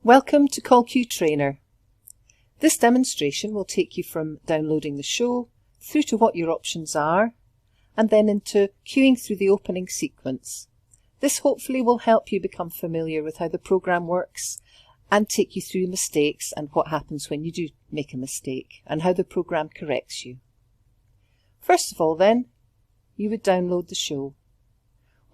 Welcome to CallQ Trainer. This demonstration will take you from downloading the show through to what your options are and then into queuing through the opening sequence. This hopefully will help you become familiar with how the program works and take you through mistakes and what happens when you do make a mistake and how the program corrects you. First of all then, you would download the show.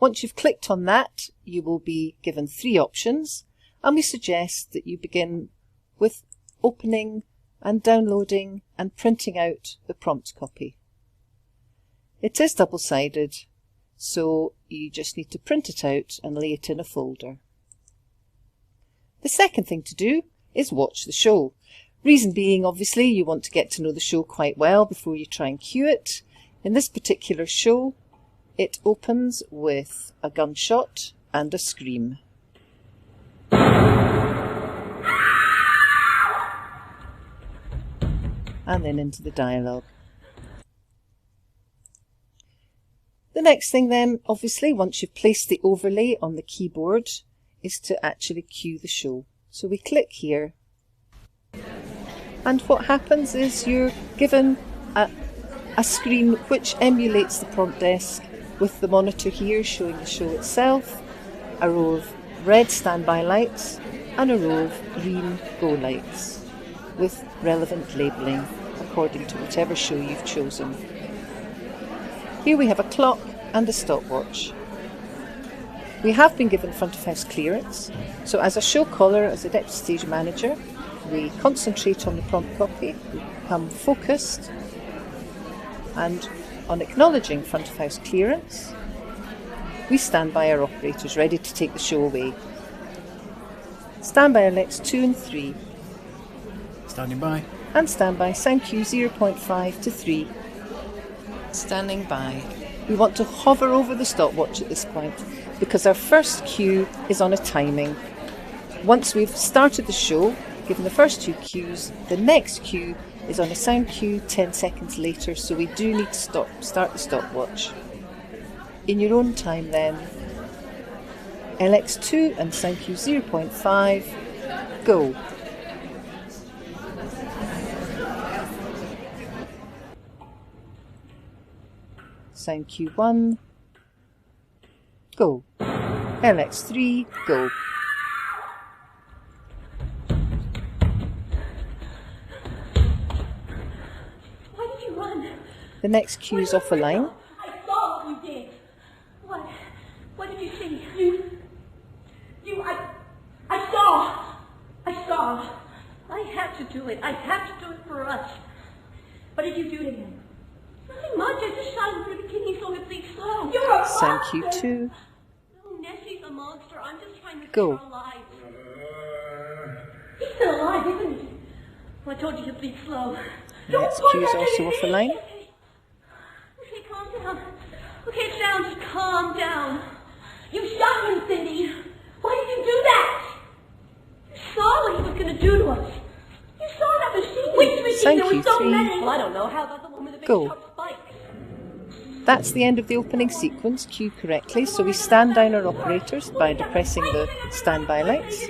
Once you've clicked on that, you will be given three options. And we suggest that you begin with opening and downloading and printing out the prompt copy. It is double-sided, so you just need to print it out and lay it in a folder. The second thing to do is watch the show. Reason being, obviously, you want to get to know the show quite well before you try and cue it. In this particular show, it opens with a gunshot and a scream. And then into the dialogue. The next thing then, obviously, once you've placed the overlay on the keyboard, is to actually cue the show. So we click here, and what happens is you're given a screen which emulates the prompt desk with the monitor here showing the show itself, a row of red standby lights and a row of green go lights with relevant labelling according to whatever show you've chosen. Here we have a clock and a stopwatch. We have been given front of house clearance, so as a show caller, as a deputy stage manager, we concentrate on the prompt copy, we become focused, and on acknowledging front of house clearance, we stand by our operators ready to take the show away. Standby Alex 2 and 3. Standing by. And standby CallQ 0.5 to 3. Standing by. We want to hover over the stopwatch at this point because our first cue is on a timing. Once we've started the show, given the first two cues, the next cue is on a sound cue 10 seconds later, so we do need to start the stopwatch. In your own time then, LX2 and CallQ 0.5, go. CallQ1, go. LX3, go. Why did you run? The next cue is off a line. I saw what you did. What did you see? I saw. I had to do it. I had to do it for us. What did you do to him? Nothing much. I just shot him through the kidney so it bleeds slow. You're a monster. CallQ2. No, Nessie's a monster. I'm just trying to go. stay alive. He's still alive, isn't he? Well, I told you he'd bleed slow. Next cue is also off a line. Okay, calm down. Okay, just calm down. You shot him, Cindy. Why did you do that? You saw what he was going to do to us. You saw that machine. Which machine? There were so many. Well, I don't know. How about the one with the big sharp spikes? That's the end of the opening sequence, cued correctly, so we stand down our operators by depressing the standby lights,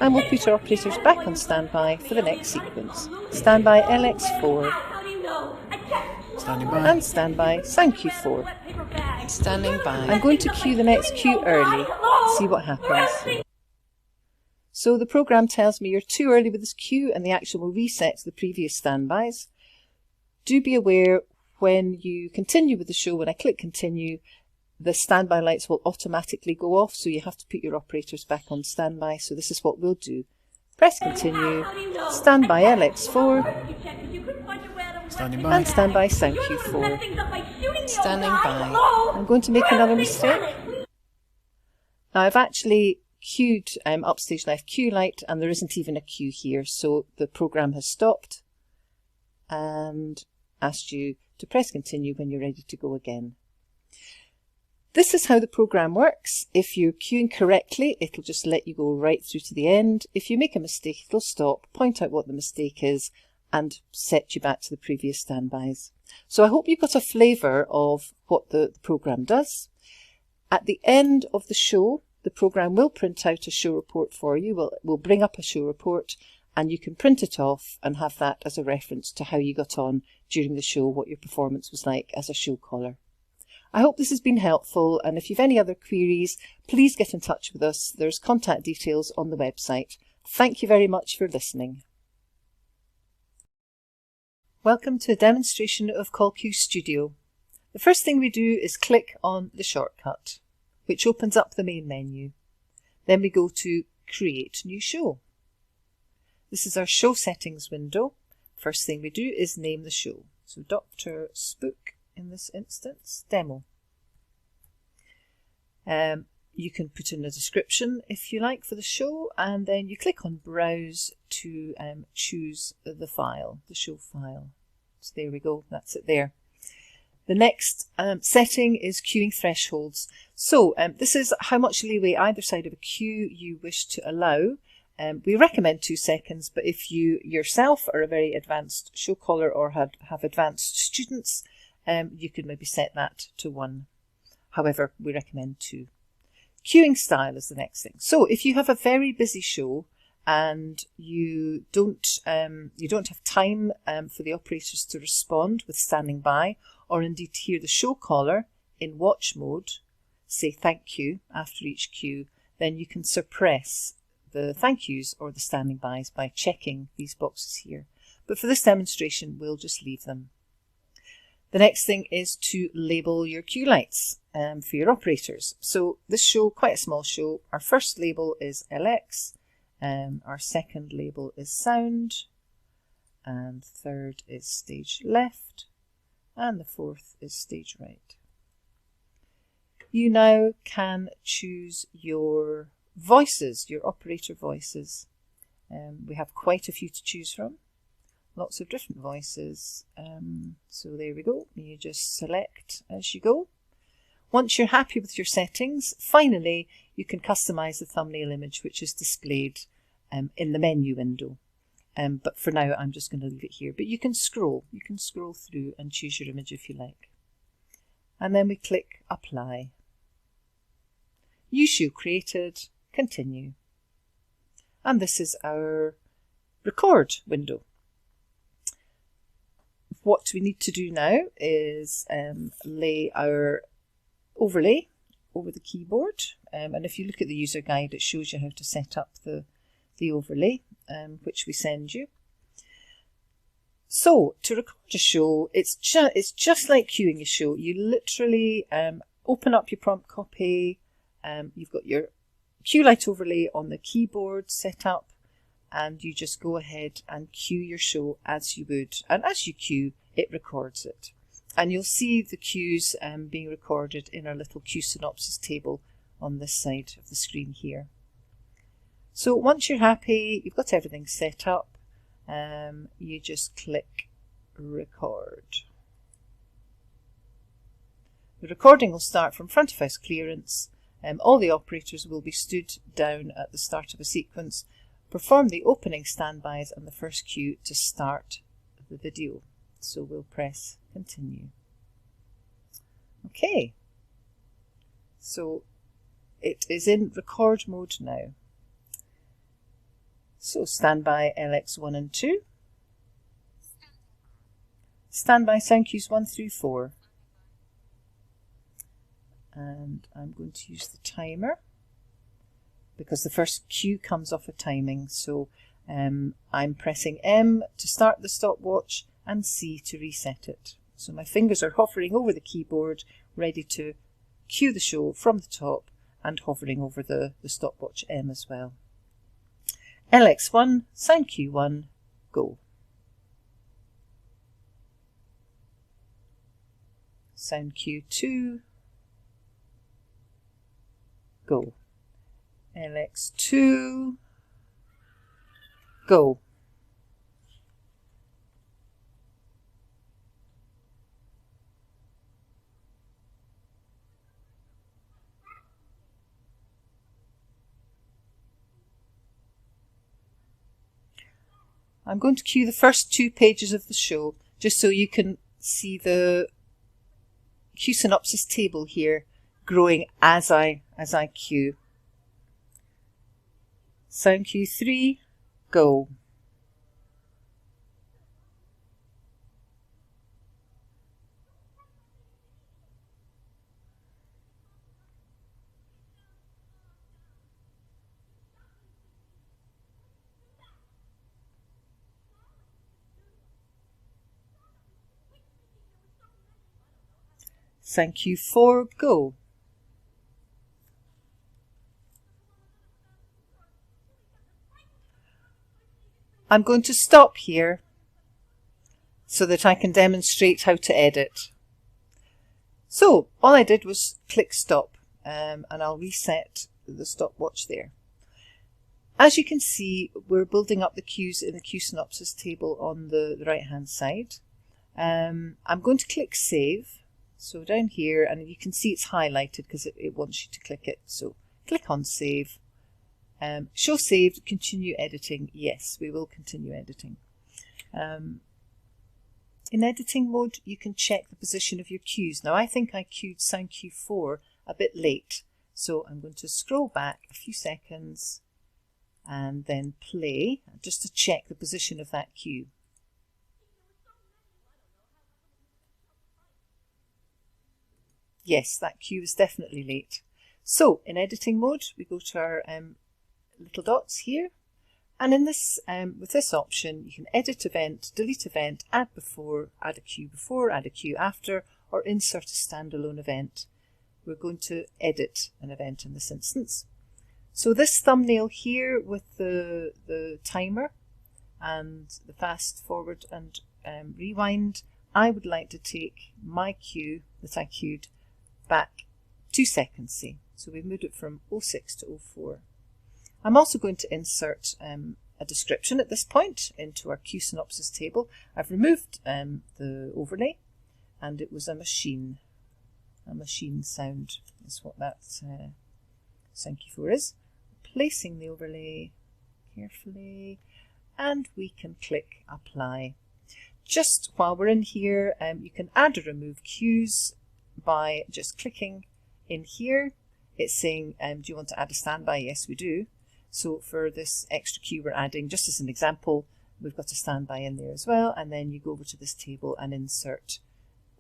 and we'll put our operators back on standby for the next sequence. Standby LX4. How do you know? I checked. Standing by. And standby CallQ4. Standing by. I'm going to cue the next cue early, see what happens. So the program tells me you're too early with this cue and the action will reset to the previous standbys. Do be aware when you continue with the show, when I click continue, the standby lights will automatically go off, so you have to put your operators back on standby. So this is what we'll do. Press continue, standby LX4, Standing by. and standby CallQ4. Standing by. I'm going to make another mistake. Now I've actually cued Upstage Live cue light and there isn't even a cue here, so the program has stopped and asked you to press continue when you're ready to go again. This is how the program works. If you're queuing correctly, it'll just let you go right through to the end. If you make a mistake, it'll stop, point out what the mistake is, and set you back to the previous standbys. So I hope you've got a flavour of what the program does. At the end of the show, the program will print out a show report for you. We'll bring up a show report, and you can print it off and have that as a reference to how you got on during the show, what your performance was like as a show caller. I hope this has been helpful, and if you've any other queries, please get in touch with us. There's contact details on the website. Thank you very much for listening. Welcome to a demonstration of CallQ Studio. The first thing we do is click on the shortcut, which opens up the main menu. Then we go to Create New Show. This is our show settings window. First thing we do is name the show. So Dr. Spook in this instance, demo. You can put in a description if you like for the show, and then you click on Browse to choose the file, the show file. So there we go, that's it there. The next setting is queuing thresholds. So this is how much leeway either side of a queue you wish to allow. We recommend 2 seconds, but if you yourself are a very advanced show caller or have advanced students, you could maybe set that to 1. However, we recommend 2. Queuing style is the next thing. So if you have a very busy show and you don't have time for the operators to respond with standing by, or indeed to hear the show caller in watch mode say thank you after each cue, then you can suppress the thank yous or the standing bys by checking these boxes here. But for this demonstration, we'll just leave them. The next thing is to label your cue lights for your operators. So this show, quite a small show, our first label is LX, our second label is sound, and third is stage left, and the fourth is stage right. You now can choose your voices, your operator voices. We have quite a few to choose from, lots of different voices. So there we go, you just select as you go. Once you're happy with your settings, finally you can customize the thumbnail image, which is displayed in the menu window. But for now I'm just going to leave it here, but you can scroll through and choose your image if you like. And then we click Apply. New show created, continue. And this is our record window. What we need to do now is lay our overlay over the keyboard. And if you look at the user guide, it shows you how to set up the overlay, which we send you. So to record a show, it's just like queuing a show. You literally open up your prompt copy. You've got your cue light overlay on the keyboard set up, and you just go ahead and cue your show as you would. And as you cue, it records it. And you'll see the cues being recorded in our little cue synopsis table on this side of the screen here. So once you're happy, you've got everything set up, you just click record. The recording will start from front of house clearance. All the operators will be stood down at the start of a sequence, perform the opening standbys and the first cue to start the video. So we'll press continue. Okay, so it is in record mode now. So standby LX1 and 2. Standby sound cues 1 through 4. And I'm going to use the timer because the first cue comes off a timing. So I'm pressing M to start the stopwatch and C to reset it. So my fingers are hovering over the keyboard, ready to cue the show from the top, and hovering over the stopwatch M as well. LX1, sound cue 1, go. Sound cue 2, go. LX2, go. I'm going to cue the first 2 pages of the show just so you can see the cue synopsis table here growing as I cue. Sound cue 3, go. Sound cue 4, go. I'm going to stop here so that I can demonstrate how to edit. So all I did was click stop, and I'll reset the stopwatch there. As you can see, we're building up the cues in the cue synopsis table on the right hand side. I'm going to click save. So down here, and you can see it's highlighted because it wants you to click it. So click on save. Show saved, continue editing. Yes, we will continue editing. In editing mode, you can check the position of your cues. Now I think I cued sound cue 4 a bit late. So I'm going to scroll back a few seconds and then play just to check the position of that cue. Yes, that cue is definitely late. So in editing mode, we go to our little dots here, and in this with this option, you can edit event, delete event, add before, add a cue before, add a cue after, or insert a standalone event. We're going to edit an event in this instance. So this thumbnail here with the timer and the fast forward and rewind, I would like to take my cue that I cued back 2 seconds, say. So we've moved it from 06 to 04. I'm also going to insert a description at this point into our cue synopsis table. I've removed the overlay, and it was a machine sound is what that sound cue 4 is. Placing the overlay carefully, and we can click apply. Just while we're in here, you can add or remove cues by just clicking in here. It's saying, do you want to add a standby? Yes, we do. So for this extra cue we're adding, just as an example, we've got a standby in there as well, and then you go over to this table and insert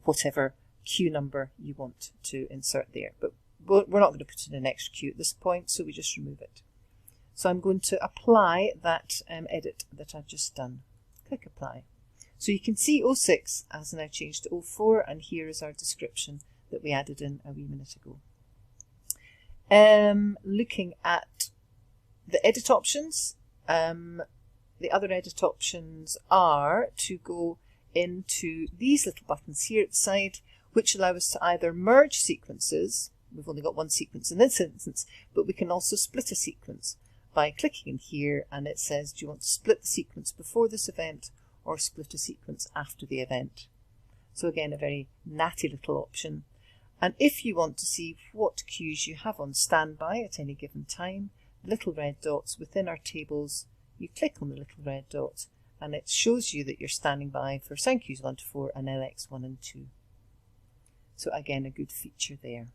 whatever cue number you want to insert there. But we're not going to put in an extra cue at this point, so we just remove it. So I'm going to apply that edit that I've just done. Click apply. So you can see 06 has now changed to 04, and here is our description that we added in a wee minute ago. Looking at the edit options, the other edit options are to go into these little buttons here at the side, which allow us to either merge sequences. We've only got one sequence in this instance, but we can also split a sequence by clicking in here, and it says, do you want to split the sequence before this event or split a sequence after the event? So again, a very natty little option. And if you want to see what cues you have on standby at any given time, the little red dots within our tables, you click on the little red dot and it shows you that you're standing by for sound cues 1 to 4 and LX 1 and 2. So again, a good feature there.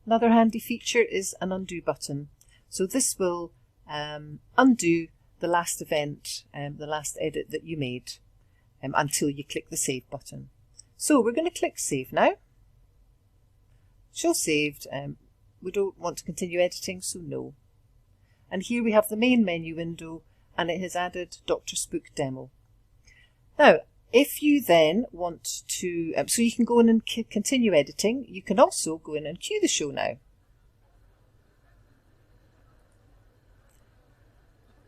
Another handy feature is an undo button. So this will undo the last event, the last edit that you made until you click the save button. So we're going to click save now. Show saved. We don't want to continue editing, so no. And here we have the main menu window, and it has added Dr. Spook Demo. Now, if you then want to, so you can go in and continue editing, you can also go in and cue the show now.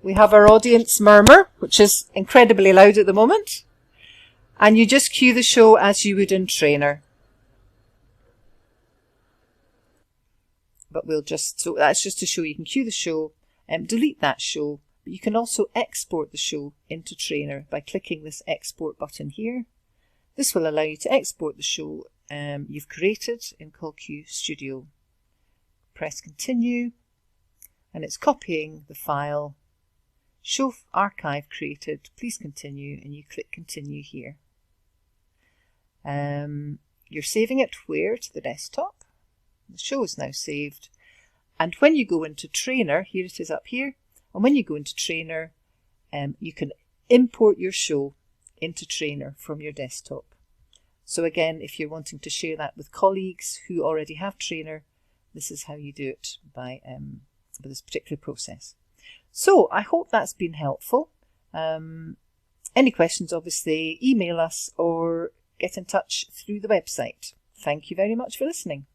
We have our audience murmur, which is incredibly loud at the moment. And you just cue the show as you would in Trainer. But we'll just, so that's just to show you can cue the show, delete that show, but you can also export the show into Trainer by clicking this export button here. This will allow you to export the show you've created in CallQ Studio. Press continue, and it's copying the file. Show archive created, please continue, and you click continue here. You're saving it where? To the desktop. The show is now saved, And when you go into Trainer, here it is up here, and when you go into Trainer, you can import your show into Trainer from your desktop. So again, if you're wanting to share that with colleagues who already have Trainer, this is how you do it by this particular process. So I hope that's been helpful. Any questions, obviously, email us or get in touch through the website. Thank you very much for listening.